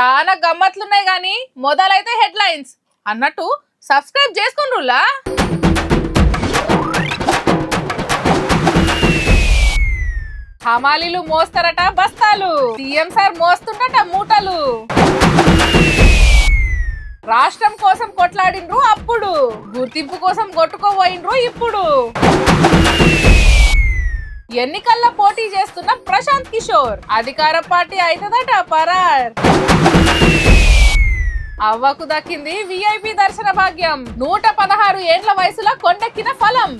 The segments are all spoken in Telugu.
చాలా గమ్మత్లున్నాయి గానీ మొదలైతే హెడ్లైన్స్ అన్నట్టు సబ్స్క్రైబ్ చేసుకుంటుల్లా. హమాలీలు మోస్తారట బస్తాలు, సీఎం సార్ మోస్తుండట మూటలు. రాష్ట్రం కోసం కొట్లాడిండ్రు అప్పుడు, గుర్తింపు కోసం కొట్టుకోబోయిండ్రు ఇప్పుడు. ఎన్నికల్లో పోటీ చేస్తున్న ప్రశాంత్ కిషోర్ అధికార పార్టీ అయితదట పరార్. అవ్వకు దక్కింది విఐపి దర్శన భాగ్యం, 116 ఏండ్ల వయసులో కొండెక్కిన ఫలం.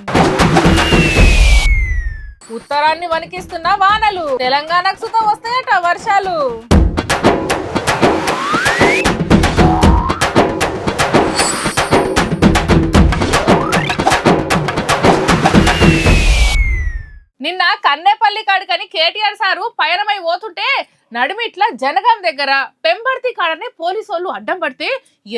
ఉత్తరాన్ని వణికిస్తున్న వానలు, తెలంగాణకు సుత వస్తాయట వర్షాలు. నిన్న కన్నేపల్లి కాడికని కేటీఆర్ సారు పయనమై పోతుంటే నడిమిట్ల జనగాం దగ్గర పెంబర్తి కాడనే పోలీసు వాళ్ళు అడ్డం పడితే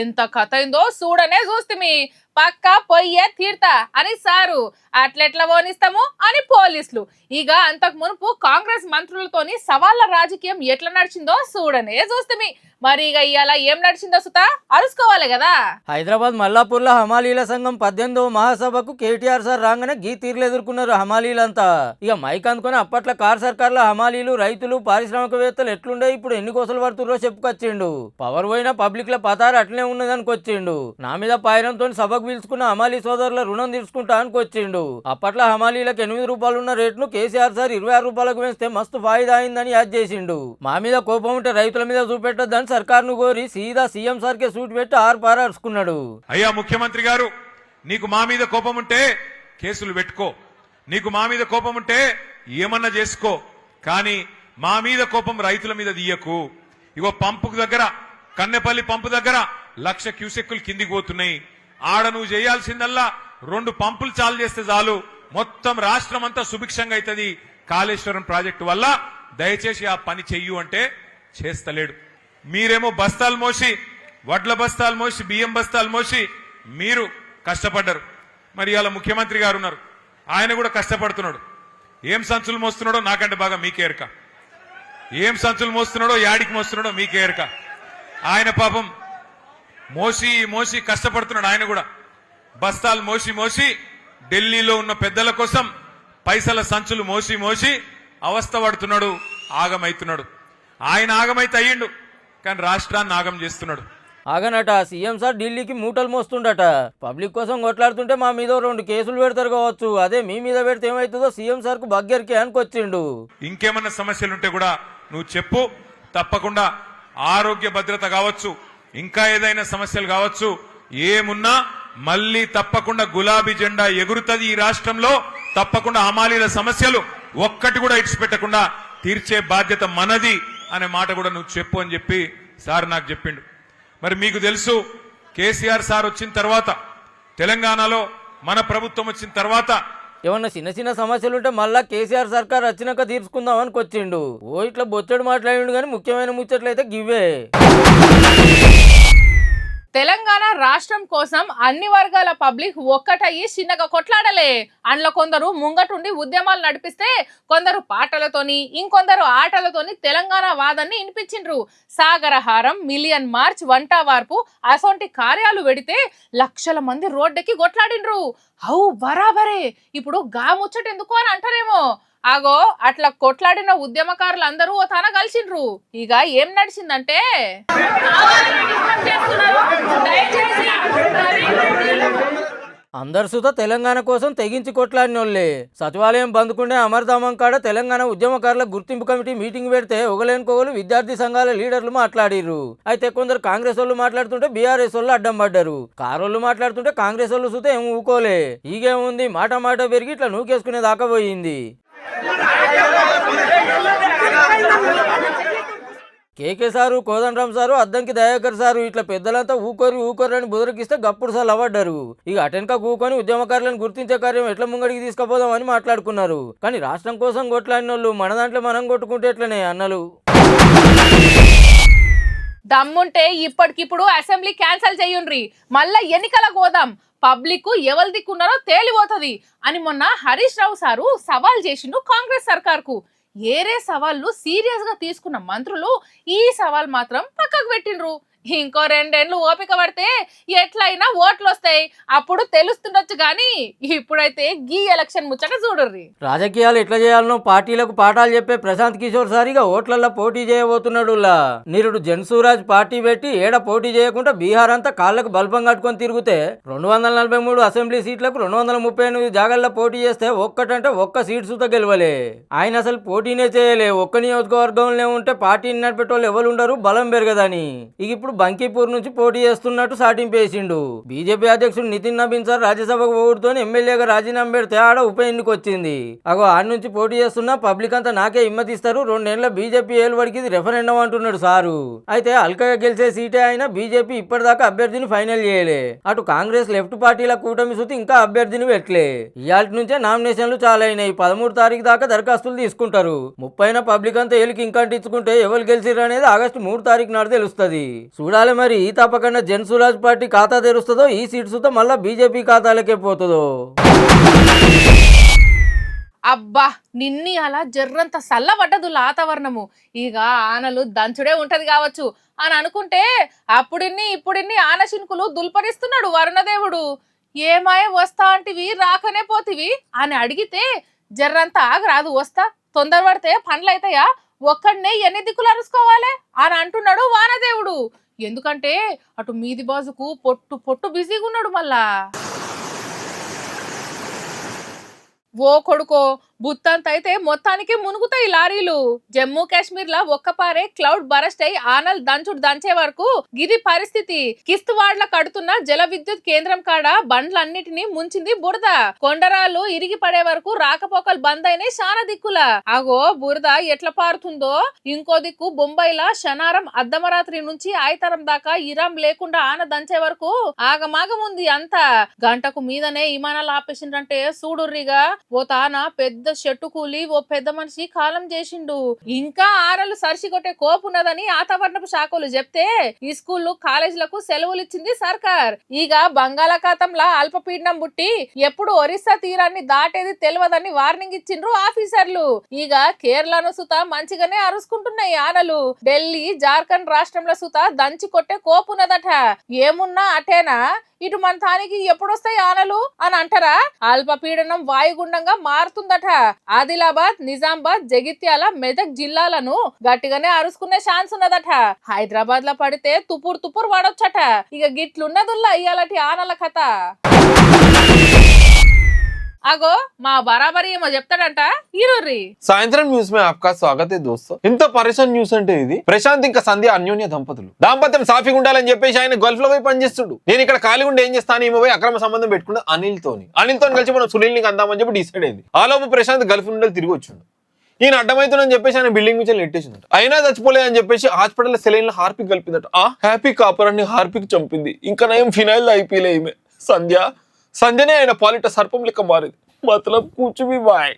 ఎంత కథ అయిందో చూడనే చూస్తమి. పక్క పొయ్యే తీర్తా అని సారు, అట్లెట్లా పోనిస్తాము అని పోలీసులు. ఇక అంతకు మునుపు కాంగ్రెస్ మంత్రులతోని సవాళ్ళ రాజకీయం ఎట్లా నడిచిందో చూడనే చూస్తమి. మరి ఇక ఇవాళ ఏం నడిచిందో సుతా అరుసుకోవాలి కదా. హైదరాబాద్ మల్లాపూర్లో హమాలీల సంఘం 18వ మహాసభకు కేటీఆర్ సార్ రాగానే గీ తీర్లు ఎదుర్కొన్నారు హమాలీలంతా. ఇక మైక్ అందుకొని అప్పట్లో కార్ సర్కార్లో హమాలీలు, రైతులు, పారిశ్రామికవేత్తలు ఎట్లుండే ఇప్పుడు ఎన్ని కోసలు పడుతుర్రో చెప్పుకొచ్చిండు. పవర్ పోయినా పబ్లిక్ ల పతారు అట్లనే ఉన్నదని వచ్చిండు. నా మీద పాయనంతో సభకు పిలుచుకున్న హమాలీ సోదరుల రుణం తీసుకుంటా అని వచ్చిండు. అప్పట్లో హమాలీలకు 8 రూపాయలు ఉన్న రేటును కేసీఆర్ సార్ 26 రూపాయలకు పెంచితే మస్తు ఫాయిదా అయిందని యాద్ చేసిండు. మా మీద కోపం ఉంటే రైతుల మీద చూపెట్టొద్దని సర్కార్ను కోరి సీదా సీఎం సార్ కే సూట్ పెట్టి ఆర్పారసుకున్నాడు. అయ్యా ముఖ్యమంత్రి గారు, నీకు మా మీద కోపం ఉంటే కేసులు పెట్టుకో, నీకు మా మీద కోపం ఉంటే ఏమన్నా చేసుకో, కానీ మా మీద కోపం రైతుల మీద తీయకు. ఇగో పంపు దగ్గర, కన్నెపల్లి పంపు దగ్గర 1,00,000 క్యూసెక్కులు కిందికి పోతున్నాయి. ఆడ నువ్వు చేయాల్సిందల్లా 2 పంపులు చాలు చేస్తే చాలు, మొత్తం రాష్ట్రం అంతా సుభిక్షంగా అవుతుంది కాళేశ్వరం ప్రాజెక్టు వల్ల. దయచేసి ఆ పని చెయ్యు అంటే చేస్తలేడు. మీరేమో బస్తాలు మోసి, వడ్ల బస్తాలు మోసి, బియ్యం బస్తాలు మోసి మీరు కష్టపడ్డారు. మరి ఇవాళ ముఖ్యమంత్రి గారు ఉన్నారు, ఆయన కూడా కష్టపడుతున్నాడు. ఏం సంచులు మోస్తున్నాడో నాకంటే బాగా మీకే ఎరక. ఏం సంచులు మోస్తున్నాడో, యాడికి మోస్తున్నాడో మీకే ఎరక. ఆయన పాపం మోసి మోసి కష్టపడుతున్నాడు. ఆయన కూడా బస్తాలు మోసి మోసి ఢిల్లీలో ఉన్న పెద్దల కోసం పైసల సంచులు మోసి మోసి అవస్థ పడుతున్నాడు, ఆగమైతున్నాడు. ఆయన ఆగమైతే అయ్యిండు, కానీ రాష్ట్రాన్ని ఆగం చేస్తున్నాడు. ఆగనట సీఎం సార్ ఢిల్లీకి మూటలు మోస్తుండట. పబ్లిక్ కోసం కొట్లాడుతుంటే మా మీద 2 కేసులు పెడతారు కావచ్చు, అదే మీ మీద పెడితే ఏమవుతుందో సీఎం సార్ కు బగ్గరికి అనుకొచ్చిండు. ఇంకేమన్నా సమస్యలుంటే కూడా నువ్వు చెప్పు, తప్పకుండా ఆరోగ్య భద్రత కావచ్చు, ఇంకా ఏదైనా సమస్యలు కావచ్చు, ఏమున్నా మళ్ళీ తప్పకుండా గులాబీ జెండా ఎగురుతుంది ఈ రాష్ట్రంలో. తప్పకుండా హమాలీల సమస్యలు ఒక్కటి కూడా ఇడిచిపెట్టకుండా తీర్చే బాధ్యత మనది అనే మాట కూడా నువ్వు చెప్పు అని చెప్పి సార్ నాకు చెప్పిండు. మరి మీకు తెలుసు, కేసీఆర్ సార్ వచ్చిన తర్వాత, తెలంగాణలో మన ప్రభుత్వం వచ్చిన తర్వాత ఏమన్నా చిన్న చిన్న సమస్యలు ఉంటే మళ్ళా కేసీఆర్ సర్కార్ వచ్చినాక తీర్చుకుందాం అని వచ్చిండు. ఓ ఇట్లా బొచ్చడు మాట్లాడిండు, కానీ ముఖ్యమైన ముచ్చట్లయితే గివ్వే. తెలంగాణ రాష్ట్రం కోసం అన్ని వర్గాల పబ్లిక్ ఒక్కటయ్యి చిన్నగా కొట్లాడలే. అందులో కొందరు ముంగటుండి ఉద్యమాలు నడిపిస్తే, కొందరు పాటలతోని, ఇంకొందరు ఆటలతోని తెలంగాణ వాదాన్ని వినిపించిండ్రు. సాగరహారం, మిలియన్ మార్చ్, వంట వార్పు అసొంటి కార్యాలు పెడితే లక్షల మంది రోడ్డెక్కి కొట్లాడిండ్రు. అవు బరాబరే, ఇప్పుడు గా ముచ్చట ఎందుకు అని అంటారేమో. ఆగో అట్లా కొట్లాడిన ఉద్యమకారులు అందరూ ఓ తన కలిసిండ్రు. ఇక ఏం నడిచిందంటే, అందరు సుత తెలంగాణ కోసం తెగించి కొట్లాడినోళ్లే. సచివాలయం బంద్కుండే అమర్ధామం కాడ తెలంగాణ ఉద్యమకారుల గుర్తింపు కమిటీ మీటింగ్ పెడితే ఒకలేనుకోగలు విద్యార్థి సంఘాల లీడర్లు మాట్లాడిర్రు. అయితే కొందరు కాంగ్రెస్ వాళ్ళు మాట్లాడుతుంటే బీఆర్ఎస్ వాళ్ళు అడ్డం పడ్డారు. కారోళ్ళు మాట్లాడుతుంటే కాంగ్రెస్ వాళ్ళు సుత ఏం ఊకోలే. ఈగేముంది, మాట మాట పెరిగి ఇట్లా నూకేసుకునే దాకా పోయింది. KK sir, Kodandaram sir, Addanki Dayakar sir ఇట్లా పెద్దలంతా ఊకోరు అని బుదరకిస్తే గప్పుడు సార్లు అవ్వడ్డారు. ఇక అటెన్క కూకొని ఉద్యమకారులను గుర్తించే కార్యం ఎట్లా ముంగడికి తీసుకుపోదాం అని మాట్లాడుకున్నారు. కానీ రాష్ట్రం కోసం కొట్లాడిన వాళ్ళు మన దాంట్లో మనం కొట్టుకుంటే ఎట్లనే అన్నలు. దమ్ముంటే ఇప్పటికిప్పుడు అసెంబ్లీ క్యాన్సిల్ చేయుండ్రి, మళ్ళా ఎన్నికలకు పోదాం, పబ్లిక్ ఎవరు దిక్కున్నారో తేలిపోతుంది అని మొన్న హరీష్ రావు సారు సవాల్ చేసిండు కాంగ్రెస్ సర్కార్ కు. ఏరే సవాళ్ళు సీరియస్ గా తీసుకున్న మంత్రులు ఈ సవాల్ మాత్రం పక్కకు పెట్టిండ్రు. ఇంకో 2 ఏళ్ళు ఓపిక పడితే ఎట్లయినా ఓట్లు వస్తాయి, అప్పుడు తెలుస్తుండొచ్చు. గాని ఇప్పుడైతే గీ ఎలక్షన్ ముచ్చట చూడుర్రి. రాజకీయాలు ఎట్లా చేయాలనో పార్టీలకు పాఠాలు చెప్పే ప్రశాంత్ కిషోర్ సారిగా ఓట్లల్లో పోటీ చేయబోతున్నాడు. నిరుడు జన్సూరాజ్ పార్టీ పెట్టి ఏడ పోటీ చేయకుండా బీహార్ అంతా కాళ్లకు బల్బం కట్టుకొని తిరిగితే 243 అసెంబ్లీ సీట్లకు 238 జాగాల్లో పోటీ చేస్తే ఒక్క సీట్ సుత గెలవలే. ఆయన అసలు పోటీనే చేయలే. ఒక్క నియోజకవర్గంలో ఉంటే పార్టీని నడిపేటోళ్ళు ఎవరు ఉండరు, బలం పెరగదని. ఇప్పుడు బంకీపూర్ నుంచి పోటీ చేస్తున్నట్టు సాటింపేసిండు. బీజేపీ అధ్యక్షుడు నితిన్ నబీన్ సార్ రాజ్యసభకు ఓటుతో ఎమ్మెల్యేగా రాజీనామా పెడితే ఆడ ఉప ఎన్నిక వచ్చింది. ఆడ నుంచి పోటీ చేస్తున్నా పబ్లిక్ అంతా నాకే హిమ్మతిస్తారు, 2 ఏళ్ల బీజేపీ ఏలువడికి ఇది రెఫరెండం అంటున్నాడు సారు. అయితే అల్కగా గెలిచే సీటే అయినా బీజేపీ ఇప్పటిదాకా అభ్యర్థిని ఫైనల్ చేయలే. అటు కాంగ్రెస్ లెఫ్ట్ పార్టీల కూటమి సుతి ఇంకా అభ్యర్థిని పెట్టలే. ఇయాల్టి నుంచే నామినేషన్లు చాలా అయినాయి. 13 తారీఖు దాకా దరఖాస్తులు తీసుకుంటారు. 30న పబ్లిక్ అంతా ఏలికి ఇంకంటించుకుంటే ఎవరు గెలిచిర్రు అనేది ఆగస్టు 3 తారీఖు నాడు తెలుస్తుంది. చూడాలి మరి ఈ తప్పకుండా జన్సూరాజ్ పార్టీ ఖాతా తెరుస్తుందో, ఈ సీట్స్ తో మళ్ళా బీజేపీ ఖాతాలకే పోతుందో. అబ్బా నిన్ని అలా జర్రంత సల్లబడ్డదు వాతావరణము. ఇక ఆనలు దంచుడే ఉంటది కావచ్చు అని అనుకుంటే ఇప్పుడిన్ని ఆన శినుకులు దుల్పరిస్తున్నాడు వరుణదేవుడు. ఏమాయ వస్తా అంటివి రాకనే పోతివి అని అడిగితే జర్రంత ఆగరాదు వస్తా, తొందరపడితే పనులైతాయా, ఒక్కడనే ఎన్ని దిక్కులు అరుసుకోవాలి అని అంటున్నాడు వానదేవుడు. ఎందుకంటే అటు మీది బాజుకు పొట్టు బిజీగా ఉన్నాడు. మళ్ళా ఓ కొడుకో బుత్తంత అయితే మొత్తానికి మునుగుతాయి లారీలు. జమ్మూ కాశ్మీర్ లా ఒక్కపారే క్లౌడ్ బరస్ట్ అయి ఆనల్ దంచే వరకు గిది పరిస్థితి. కిస్తువాడ్ల కడుతున్న జల విద్యుత్ కేంద్రం కాడ బండ్లన్నిటినీ ముంచింది బురద. కొండరాళ్ళు ఇరిగి పడే వరకు రాకపోకలు బంద్ అయినాయి శానా దిక్కుల. అగో బురద ఎట్లా పారుతుందో. ఇంకో దిక్కు బొంబాయిలా శనారం అర్ధమరాత్రి నుంచి ఆయతరం దాకా ఇరాం లేకుండా ఆన దంచే వరకు ఆగమాగముంది అంతా. గంటకు మీదనే విమానాలు ఆపేసిండ్రంటే చూడుర్రిగా. ఓ తాన పెద్ద చెట్టు కూలి ఓ పెద్ద మనిషి కాలం చేసిండు. ఇంకా ఆరలు సరిసి కొట్టే కోపున్నదని వాతావరణపు శాఖలు చెప్తే ఈ స్కూళ్లు కాలేజీలకు సెలవులు ఇచ్చింది సర్కార్. ఇక బంగాళాఖాతంలా అల్పపీడనం బుట్టి ఎప్పుడు ఒరిస్సా తీరాన్ని దాటేది తెలియదని వార్నింగ్ ఇచ్చిండ్రు ఆఫీసర్లు. ఇక కేరళను సుత మంచిగానే అరుసుకుంటున్నాయి ఆనలు. ఢిల్లీ జార్ఖండ్ రాష్ట్రంలో సుత దంచి కొట్టే కోపున్నదట. ఏమున్నా అటేనా, ఇటు మన తానికి ఎప్పుడొస్తాయి ఆనలు అని అంటారా? అల్పపీడనం వాయుగుండంగా మారుతుందట. ఆదిలాబాద్, నిజామాబాద్, జగిత్యాల, మెదక్ జిల్లాలను గట్టిగానే అరుసుకునే ఛాన్స్ ఉన్నదట. హైదరాబాద్ లో పడితే తుపురు పడొచ్చట. ఇక గిట్లున్నదుల్లా ఇయాలటి ఆనల కథ. అగో మా బరాబరి ఏమో చెప్తాడంట ఈరోజు. సాయంత్రం న్యూస్ మే ఆప్కా స్వాగత్ దోస్తో. ఇంత పరేషాన్ న్యూస్ అంటే ఇది. ప్రశాంత్ ఇంకా సంధ్య అన్యోన్య దంపతులు. దాంపత్యం సాఫీగా ఉండాలని చెప్పేసి ఆయన గల్ఫ్ లో పోయి పనిచేస్తుడు. నేను ఇక్కడ ఖాళీ ఉండి ఏం చేస్తాను, ఈమె పోయి అక్రమ సంబంధం పెట్టుకున్నా అనిల్తో కలిసి మనం సునీల్ని అందామని చెప్పి డిసైడ్ అయింది. ఆలోపు ప్రశాంత్ గల్ఫ్ నుండి తిరిగి వచ్చిండు. ఈయన అడ్డమవుతుందని చెప్పేసి ఆయన బిల్డింగ్ నుంచి నెట్టేసిందట. అయినా చచ్చిపోలేదని చెప్పేసి హాస్పిటల్ సెలైన్ లో హార్పిక్ కలిపిందట. ఆ హ్యాపీ కాపరాన్ని హార్పిక్ చంపింది. ఇంకా నయం ఫినాయిల్ అయిపోయలే ఈమె సంధ్యనే ఆయన పాలిట సర్పం లెక్క మారింది. మతలబ్ కూర్చువి బాయ్.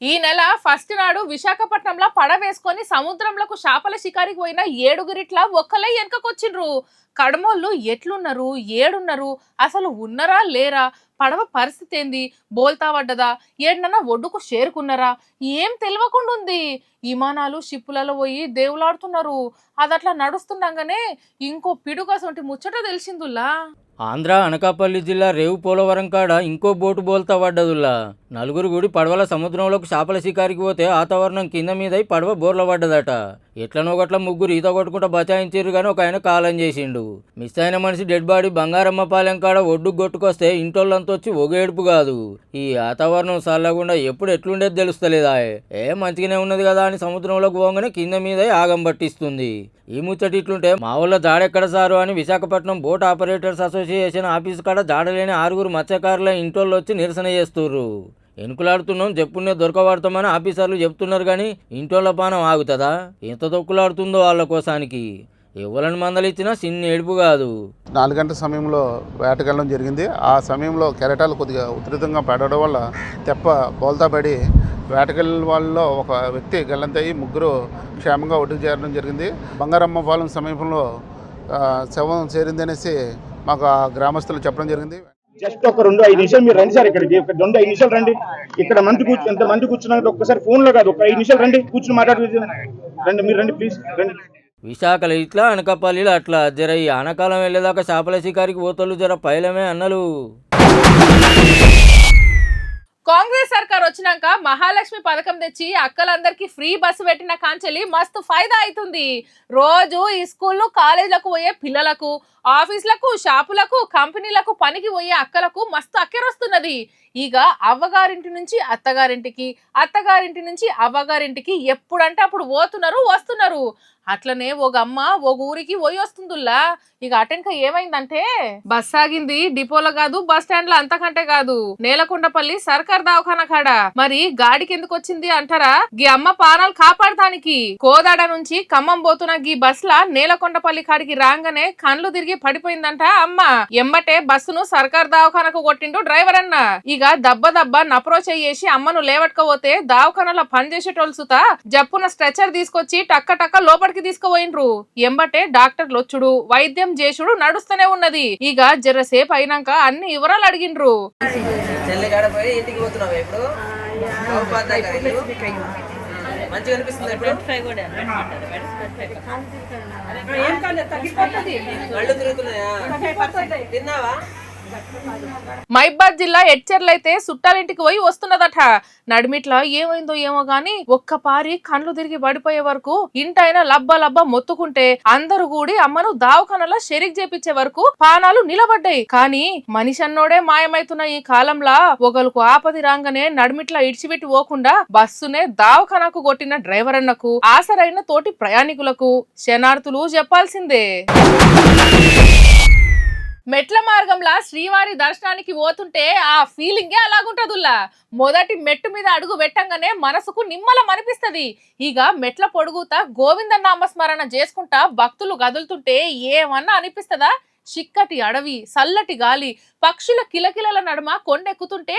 ఈ నెల 1 నాడు విశాఖపట్నంలో పడవేసుకొని సముద్రంలోకి చేపల షికారికి పోయిన 7గురిట్లా ఒక్కలే వెనకకొచ్చిండ్రు. కడమోళ్ళు ఎట్లున్నారు, ఏడున్నారు, అసలు ఉన్నరా లేరా, పడవ పరిస్థితి ఏంది, బోల్తా పడ్డదా, ఏడనన్నా ఒడ్డుకు చేరుకున్నారా, ఏం తెలియకుండా ఉంది. విమానాలు షిప్పులలో పోయి దేవులాడుతున్నారు. అది అట్లా నడుస్తుండగానే ఇంకో పిడుగసొంటి ముచ్చట తెలిసిందుల్లా. ఆంధ్ర అనకాపల్లి జిల్లా రేవు పోలవరం కాడ ఇంకో బోటు బోల్తా పడ్డదుల్లా. 4 గుడి పడవల సముద్రంలోకి చేపల షికారికి పోతే వాతావరణం కింద మీద పడవ బోర్ల పడ్డదట. ఎట్లనో గట్ల 3 ఈత కొట్టుకుంటా బచాయించారు కానీ ఒక ఆయన కాలం చేసిండు. మిస్ అయిన మనిషి డెడ్ బాడీ బంగారమ్మ పాలెం కాడ ఒడ్డుకు కొట్టుకొస్తే ఇంటోళ్ళంతా వచ్చి ఒగేడుపు కాదు. ఈ వాతావరణం చల్లకుండా ఎప్పుడు ఎట్లుండేది తెలుస్తలేదా. మంచిగానే ఉన్నది కదా అని సముద్రంలోకి పోగానే కింద మీద ఆగం పట్టిస్తుంది. ఈ ముచ్చటి ఇట్లుంటే మా ఊళ్ళ జాడెక్కడ సారు అని Visakhapatnam boat operators association office కాడ జాడలేని 6 మత్స్యకారుల ఇంటోళ్ళు వచ్చి నిరసన చేస్తుర్రు. ఎనుకులాడుతున్నాం చెప్పునే దొరకబడతామని ఆఫీసర్లు చెప్తున్నారు కానీ ఇంటోళ్ళ పానం ఆగుతుందా? ఎంత తొక్కులాడుతుందో వాళ్ళ కోసానికి. ఎవరిని మందలిచ్చినా చిన్న ఏడుపు కాదు. 4 గంటల సమయంలో వేటకెళ్ళడం జరిగింది. ఆ సమయంలో కెరటాలు కొద్దిగా ఉధృతంగా పడడం వల్ల తెప్ప బోల్తా పడి వేటకెళ్ళిన వాళ్ళలో ఒక వ్యక్తి గల్లంతయ్యి 3 క్షేమంగా ఒడ్డుకు చేరడం జరిగింది. బంగారమ్మ పాలెం సమీపంలో శవం చేరిందనేసి మాకు ఆ గ్రామస్తులు చెప్పడం జరిగింది. జస్ట్ ఒక 2-5 నిమిషాలు మీరు రండి సార్, ఇక్కడికి 2-5 నిమిషాలు రండి. ఇక్కడ ఎంత మంది కూర్చున్నారు, ఒక్కసారి ఫోన్ లో కాదు, ఒక 5 నిమిషాలు రండి, కూర్చుని మాట్లాడుతుంది రండి, మీరు రండి ప్లీజ్ రండి. విశాఖలో ఇట్లా అనకాపల్లిలో అట్లా జర ఈ ఆనకాలం వెళ్ళేదాకా చేపల శికారికి పోతలు జర పైలమే అన్నలు. కాంగ్రెస్ సర్కార్ వచ్చినాక మహాలక్ష్మి పథకం తెచ్చి అక్కలందరికీ ఫ్రీ బస్సు పెట్టిన కాంచెలి మస్తు ఫైదా అవుతుంది. రోజు ఈ స్కూళ్ళు కాలేజీలకు పోయే పిల్లలకు, ఆఫీసులకు, షాపులకు, కంపెనీలకు పనికి పోయే అక్కలకు మస్తు అక్కెరొస్తున్నది. ఇక అవ్వగారింటి నుంచి అత్తగారింటికి, అత్తగారింటి నుంచి అవ్వగారింటికి ఎప్పుడంటే అప్పుడు పోతున్నారు వస్తున్నారు. అట్లనే ఒక అమ్మ ఒక ఊరికి పోయి వస్తుందిలా. ఇక అటెనక ఏమైందంటే బస్ ఆగింది డిపోలో కాదు, బస్ స్టాండ్ లో, అంతకంటే కాదు నేలకొండపల్లి సర్కార్ దవాఖానా కాడ. మరి గాడికి ఎందుకు వచ్చింది అంటారా? గీ అమ్మ పానాలు కాపాడటానికి కోదాడ నుంచి ఖమ్మం పోతున్న గీ బస్ లా నేలకొండపల్లి కాడికి రాగానే కండ్లు తిరిగి పడిపోయిందంట అమ్మ. ఎంబటే బస్సును సర్కార్ దవాఖానకు కొట్టిండు డ్రైవర్ అన్న. ఇక దబ్బ నప్రో చేసి అమ్మను లేవట్టుకపోతే దవాఖానలో పనిచేసేటోళ్ళు సుతా జప్పున స్ట్రెచర్ తీసుకొచ్చి టక్క లోపలికి తీసుకుపోయిండ్రు. ఎంబటే డాక్టర్లు వచ్చుడు, వైద్యం చేసుడు నడుస్తూనే ఉన్నది. ఇక జరసేపు అయినాక అన్ని వివరాలు అడిగిండ్రు. మైబాద్ జిల్లా ఎడ్చెర్లైతే చుట్టాలింటికి పోయి వస్తున్నదట. నడిమిట్లా ఏమైందో ఏమో గాని ఒక్కపారి కండ్లు తిరిగి పడిపోయే వరకు ఇంటైనా లబ్బ మొత్తుకుంటే అందరూ కూడి అమ్మను దావఖానలా షెరిక్ చేపించే వరకు పానాలు నిలబడ్డాయి. కానీ మనిషి అన్నోడే మాయమైతున్న ఈ కాలంలా ఒకరికి ఆపది రాగానే నడిమిట్లా ఇడిచిపెట్టి పోకుండా బస్సునే దావఖానకు కొట్టిన డ్రైవర్ అన్నకు, ఆసరైన తోటి ప్రయాణికులకు శనార్థులు చెప్పాల్సిందే. మెట్ల మార్గంలా శ్రీవారి దర్శనానికి పోతుంటే ఆ ఫీలింగే అలాగుంటదుల్లా. మొదటి మెట్టు మీద అడుగు పెట్టంగానే మనసుకు నిమ్మలం అనిపిస్తది. ఇక మెట్ల పొడుగుతా గోవింద నామస్మరణ చేసుకుంటా భక్తులు గదులుతుంటే ఏమన్నా అనిపిస్తదా? చిక్కటి అడవి, చల్లటి గాలి, పక్షుల కిలకిలల నడుమ కొండెక్కుతుంటే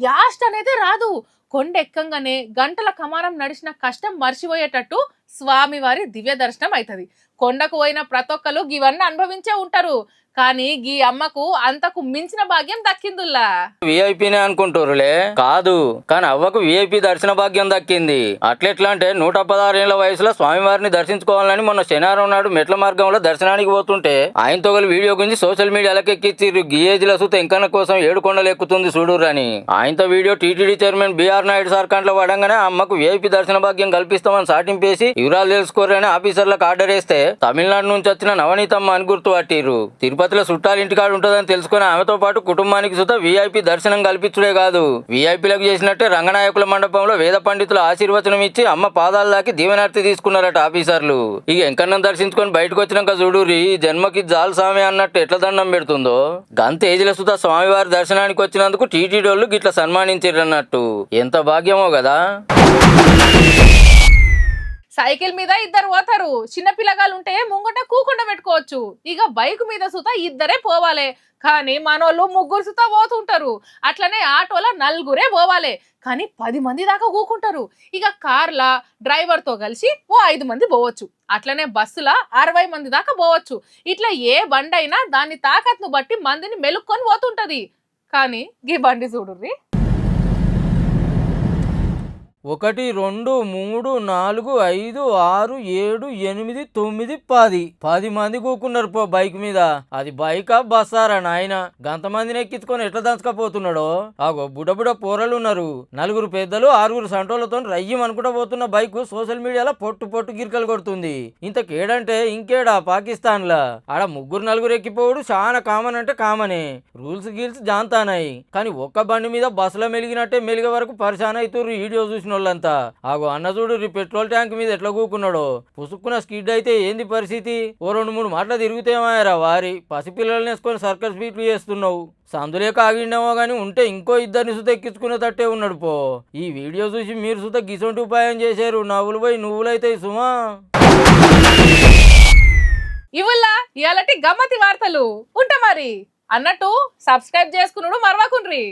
యాస్ట్ అనేది రాదు. కొండెక్కంగానే గంటల కమానం నడిచిన కష్టం మర్చిపోయేటట్టు స్వామివారి దివ్య దర్శనం అవుతుంది. కొండకు పోయిన ప్రతి ఒక్కరు ఇవన్నీ అనుభవించే ఉంటారు. కానీ గీ అమ్మకు అంతకు మించిన భాగ్యం దక్కిందుల్లా. విఐపీనే అనుకుంటారులే, కాదు కానీ అవ్వకు విఐపీ దర్శన భాగ్యం దక్కింది. అట్లెట్లా అంటే 116 ఏళ్ల వయసులో స్వామివారిని దర్శించుకోవాలని మొన్న శనివారం నాడు మెట్ల మార్గంలో దర్శనానికి పోతుంటే ఆయనతో గల వీడియో గురించి సోషల్ మీడియాలకు ఎక్కిచ్చిర్రు. గీఏజీల సుత ఎంకన్న కోసం 7 కొండలు ఎక్కుతుంది చూడురని. ఆయనతో వీడియో టీటీడీ చైర్మన్ బిఆర్ నాయుడు సర్కాంట్లో పడంగానే అమ్మకు విఐపీ దర్శన భాగ్యం కల్పిస్తామని సాటింపేసి వివరాలు తెలుసుకోరని ఆఫీసర్లకు ఆర్డర్ వేస్తే తమిళనాడు నుంచి వచ్చిన నవనీతమ్మ అని గుర్తుపట్టిర్రు. తిరుపతిలో చుట్టాలు ఇంటికాడు ఉంటుందని తెలుసుకుని ఆమెతో పాటు కుటుంబానికి సుతా వీఐపీ దర్శనం కల్పించుడే కాదు, వీఐపీలకు చేసినట్టే రంగనాయకుల మండపంలో వేద పండితుల ఆశీర్వచనం ఇచ్చి అమ్మ పాదాల దాకి దీవెనార్తి తీసుకున్నారట ఆఫీసర్లు. ఇక ఎంకన్నం దర్శించుకొని బయటకు వచ్చినాక చూడురి జన్మకి జాల్ స్వామి అన్నట్టు ఎట్లా దండం పెడుతుందో. గంతేజీల సుతా స్వామివారి దర్శనానికి వచ్చినందుకు టీటీడీ వాళ్ళు గిట్లా సన్మానించారన్నట్టు. ఎంత భాగ్యమో కదా. సైకిల్ మీద ఇద్దరు పోతారు, చిన్న పిల్లగాలు ఉంటే ముంగట కూకుండా పెట్టుకోవచ్చు. ఇక బైక్ మీద సుతా ఇద్దరే పోవాలి. కానీ మనోళ్ళు 3 సుతా పోతుంటారు. అట్లనే ఆటోల 4 పోవాలి. కానీ 10 మంది దాకా కూకుంటారు. ఇక కార్ల డ్రైవర్తో కలిసి 5 మంది పోవచ్చు. అట్లనే బస్సుల 60 మంది దాకా పోవచ్చు. ఇట్లా ఏ బండి అయినా దాని తాకత్ను బట్టి మందిని మెలుక్కొని పోతుంటది. కానీ గీ బండి చూడుర్రి, 1 2 3 4 5 6 7 8 9 10 మంది కూకున్నారు పో బైక్ మీద. అది బైకా బస్సారా నాయన? గంతమందిని ఎక్కించుకొని ఎట్లా దంచకపోతున్నాడో. ఆగో బుడబుడ పోరలు ఉన్నారు, 4 పెద్దలు 6 సంటోలతో రయ్యం అనుకుంటా పోతున్న బైక్ సోషల్ మీడియాలో పొట్టు గిరికలు కొడుతుంది. ఇంత కేడంటే ఇంకేడా పాకిస్తాన్ లా. ఆడ 3-4 ఎక్కిపోవడు చాలా కామన్ అంటే కామనే. రూల్స్ గీల్స్ జాంతానాయి. కానీ ఒక్క బండి మీద బస్సులో మెలిగినట్టే మెలిగే వరకు పరిశాన్ అవుతుర్రు వీడియో చూసిన వాళ్ళంతా. ఆగో అన్న చూడు పెట్రోల్ ట్యాంక్ మీద ఎట్లా కూకున్నాడో. పుసుక్కున స్కిడ్ అయితే ఏంది పరిస్థితి? ఓ 2-3 మాటలు తిరుగుతేమాయరా వారి. పసిపిల్లల్ని వేసుకొని సర్కస్ బీట్లు చేస్తున్నావు. సందులేక ఆగిండేమో గానీ ఉంటే ఇంకో 2 సుత ఎక్కించుకునే తట్టే ఉన్నాడు పో. ఈ వీడియో చూసి మీరు సుత గిసొంటి ఉపాయం చేశారు. నవ్వులు పోయి నువ్వులైతాయి సుమా. ఇవల్ల ఇయాలటి గమ్మతి వార్తలు ఉంటా మరి. అన్నట్టు సబ్స్క్రైబ్ చేసుకున్నాడు మరవకుండ్రి.